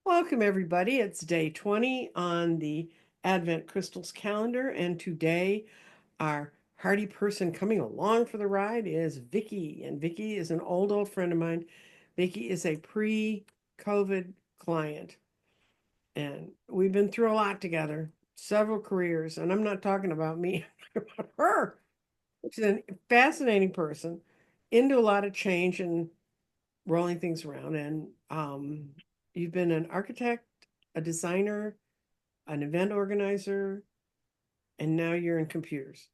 Welcome, everybody. It's day 20 on the Advent Crystals calendar, and today our hardy person coming along for the ride is Vikki, and Vikki is an old friend of mine. Vikki is a pre-COVID client, and we've been through a lot together, several careers, and I'm not talking about me, I'm talking about her. She's a fascinating person, into a lot of change and rolling things around. And you've been an architect, a designer, an event organizer, and now you're in computers.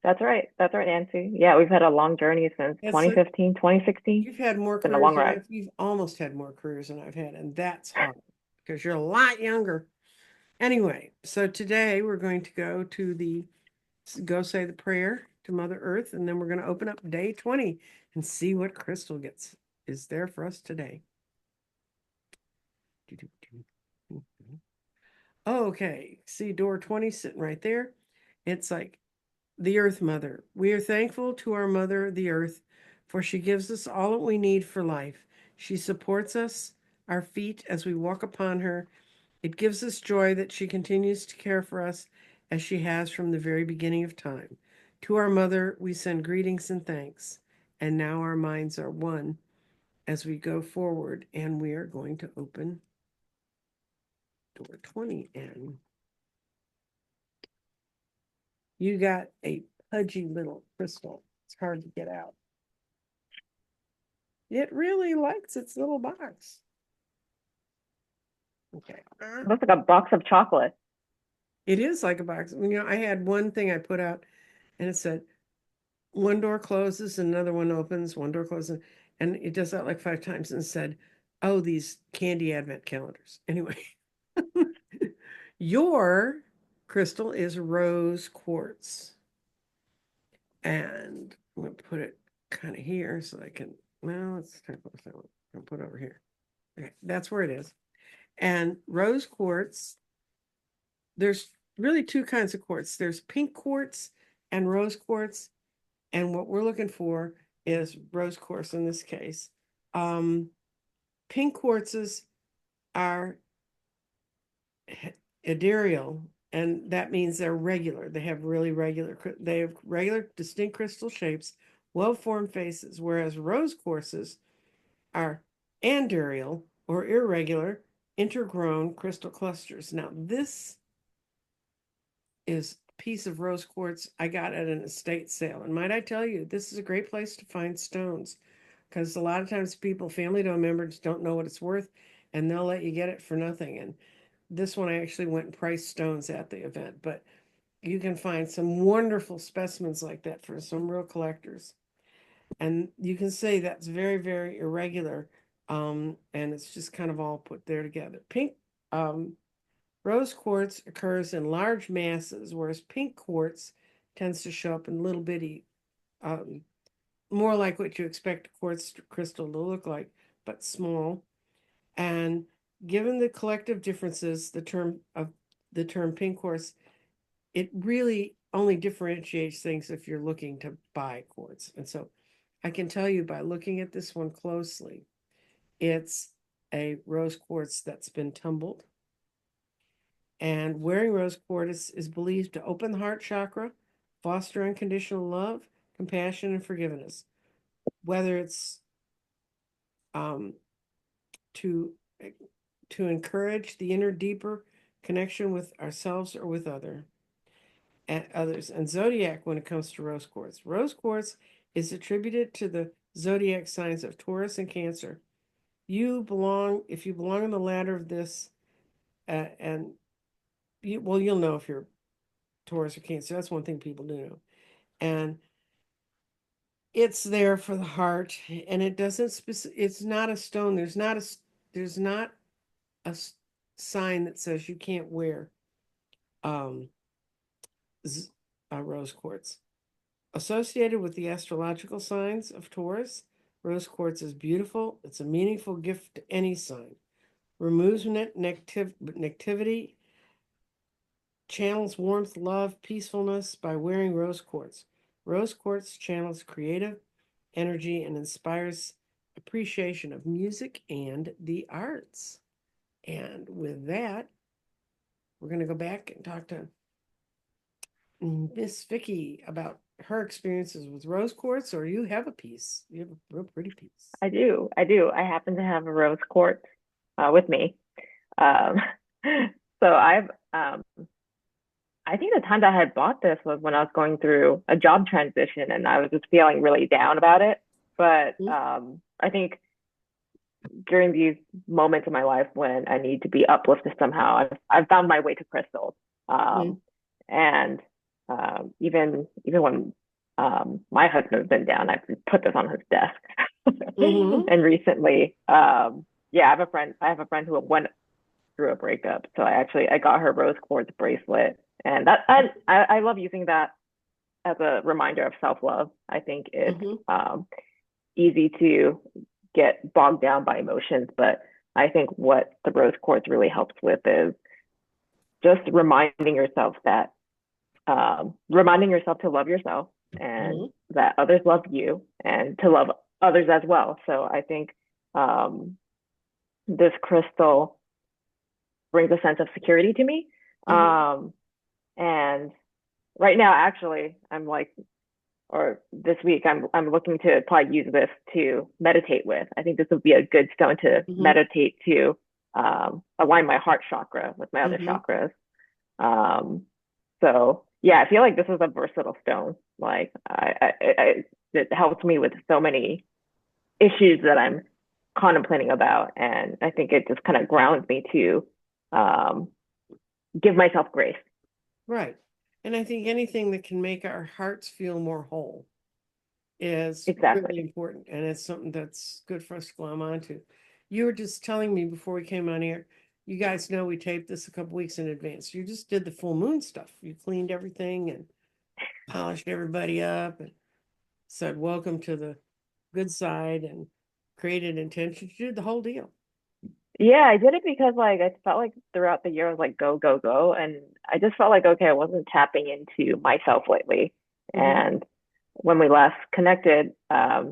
That's right. That's right, Nancy. Yeah, we've had a long journey since It's like 2015, 2016. you've had more It's been a careers long than ride. you've almost had more careers than I've had, and that's hard because you're a lot younger. Anyway, so today we're going to go say the prayer to Mother Earth, and then we're going to open up day 20 and see what crystal gets is there for us today. Okay, see door 20 sitting right there. It's like the Earth Mother. We are thankful to our Mother, the Earth, for she gives us all that we need for life. She supports us, our feet, as we walk upon her. It gives us joy that she continues to care for us as she has from the very beginning of time. To our Mother, we send greetings and thanks. And now our minds are one as we go forward, and we are going to open door 20 and you got a pudgy little crystal. It's hard to get out. It really likes its little box. Okay. It looks like a box of chocolate. It is like a box. I had one thing I put out and it said one door closes, another one opens, one door closes, and it does that like 5 times and said, oh, these candy advent calendars. Anyway, your crystal is rose quartz. And I'm going to put it kind of here so I can, well, let's kind of put that one. I'll put it over here. Okay, that's where it is. And rose quartz, there's really two kinds of quartz. There's pink quartz and rose quartz. And what we're looking for is rose quartz in this case. Um, Pink quartzes are ethereal, and that means they're regular. They have regular, distinct crystal shapes, well-formed faces, whereas rose quartzes are andarial or irregular, intergrown crystal clusters. Now, this is a piece of rose quartz I got at an estate sale. And might I tell you, this is a great place to find stones because a lot of times family members don't know what it's worth and they'll let you get it for nothing. And this one I actually went and priced stones at the event, but you can find some wonderful specimens like that for some real collectors. And you can say that's very, very irregular. And it's just kind of all put there together. Um, Rose quartz occurs in large masses, whereas pink quartz tends to show up in little bitty, um, more like what you expect a quartz crystal to look like, but small. And given the collective differences, the term pink quartz, it really only differentiates things if you're looking to buy quartz. And so I can tell you by looking at this one closely, it's a rose quartz that's been tumbled. And wearing rose quartz is believed to open the heart chakra, foster unconditional love, compassion, and forgiveness. Whether it's um, to to encourage the inner deeper connection with ourselves or with others. And zodiac when it comes to rose quartz. Rose quartz is attributed to the zodiac signs of Taurus and Cancer. If you belong on the ladder of this, and you'll know if you're Taurus or Cancer. That's one thing people do know. And it's there for the heart, and it doesn't it's not a stone. There's not a sign that says you can't wear um rose quartz. Associated with the astrological signs of Taurus, rose quartz is beautiful. It's a meaningful gift to any sign. Removes negativity, channels warmth, love, peacefulness by wearing rose quartz. Rose quartz channels creative energy and inspires appreciation of music and the arts. And with that, we're going to go back and talk to Miss Vikki about her experiences with rose quartz, or you have a piece. You have a real pretty piece. I do. I do. I happen to have a rose quartz with me. Um, so I think the time that I had bought this was when I was going through a job transition and I was just feeling really down about it. But Mm-hmm. I think during these moments in my life when I need to be uplifted somehow, I've found my way to crystals. Um, and even when my husband has been down, I've put this on his desk. Mm-hmm. And recently, yeah, I have a friend who went through a breakup, so I got her rose quartz bracelet, and I love using that as a reminder of self love. I think it's Mm-hmm. easy to get bogged down by emotions, but I think what the rose quartz really helps with is just reminding yourself to love yourself and Mm-hmm. that others love you and to love others as well. So I think um, this crystal brings a sense of security to me. Mm-hmm. Um, and right now, actually, I'm like, or this week, I'm looking to probably use this to meditate with. I think this would be a good stone to Mm-hmm. meditate to align my heart chakra with my other Mm-hmm. chakras. Um, so yeah, I feel like this is a versatile stone. Like it helps me with so many issues that I'm contemplating about, and I think it just kind of grounds me to um, give myself grace. Right. And I think anything that can make our hearts feel more whole is really Exactly. important. And it's something that's good for us to glom onto. You were just telling me before we came on here, you guys know we taped this a couple weeks in advance. You just did the full moon stuff. You cleaned everything and polished everybody up and said, welcome to the good side and created intentions. You did the whole deal. Yeah, I did it because like I felt like throughout the year I was like go go go, and I just felt like okay, I wasn't tapping into myself lately. Mm-hmm. And when we last connected, uh,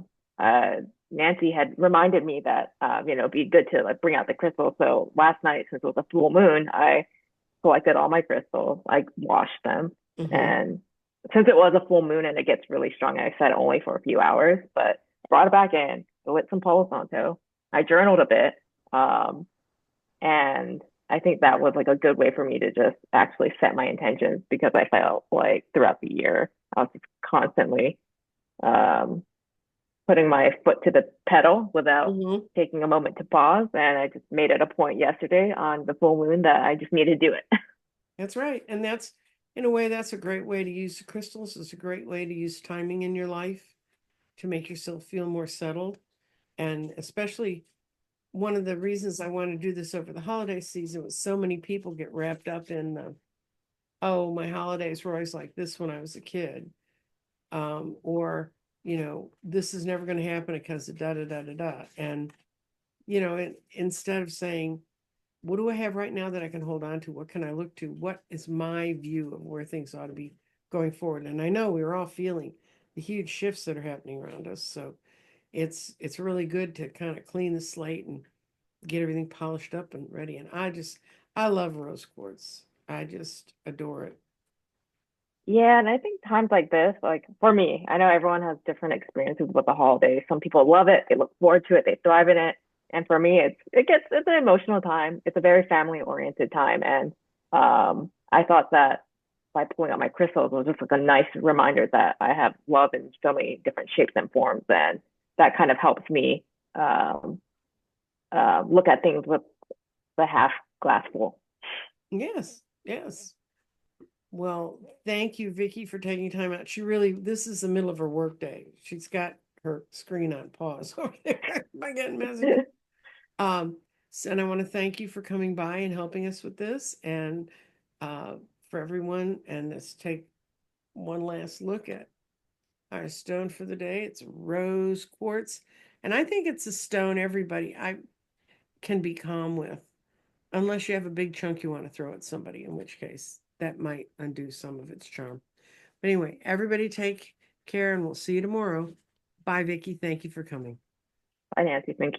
Nancy had reminded me that it'd be good to like bring out the crystals. So last night, since it was a full moon, I collected all my crystals, I washed them, Mm-hmm. and since it was a full moon and it gets really strong, I said only for a few hours, but brought it back in, lit some Palo Santo. I journaled a bit, um, and I think that was like a good way for me to just actually set my intentions because I felt like throughout the year I was just constantly um, putting my foot to the pedal without Mm-hmm. taking a moment to pause. And I just made it a point yesterday on the full moon that I just needed to do it. That's right. And that's, in a way, that's a great way to use the crystals. It's a great way to use timing in your life to make yourself feel more settled. And especially one of the reasons I want to do this over the holiday season was so many people get wrapped up in oh, my holidays were always like this when I was a kid. Or, this is never going to happen because of da da da da da. And, instead of saying, what do I have right now that I can hold on to? What can I look to? What is my view of where things ought to be going forward? And I know we're all feeling the huge shifts that are happening around us. So it's really good to kind of clean the slate and get everything polished up and ready. And I love rose quartz. I just adore it. Yeah, and I think times like this, like for me, I know everyone has different experiences with the holidays. Some people love it, they look forward to it, they thrive in it. And for me, it's an emotional time. It's a very family oriented time. And I thought that by pulling out my crystals was just like a nice reminder that I have love in so many different shapes and forms. And that kind of helps me um, look at things with the half glass full. Yes, yes. Well, thank you, Vikki, for taking time out. This is the middle of her workday. She's got her screen on pause over there by getting messages. Um, and I want to thank you for coming by and helping us with this and uh, for everyone. And let's take one last look at our stone for the day. It's rose quartz. And I think it's a stone everybody I can be calm with, unless you have a big chunk you want to throw at somebody, in which case that might undo some of its charm. But anyway, everybody take care and we'll see you tomorrow. Bye, Vikki. Thank you for coming. Bye, Nancy. Thank you.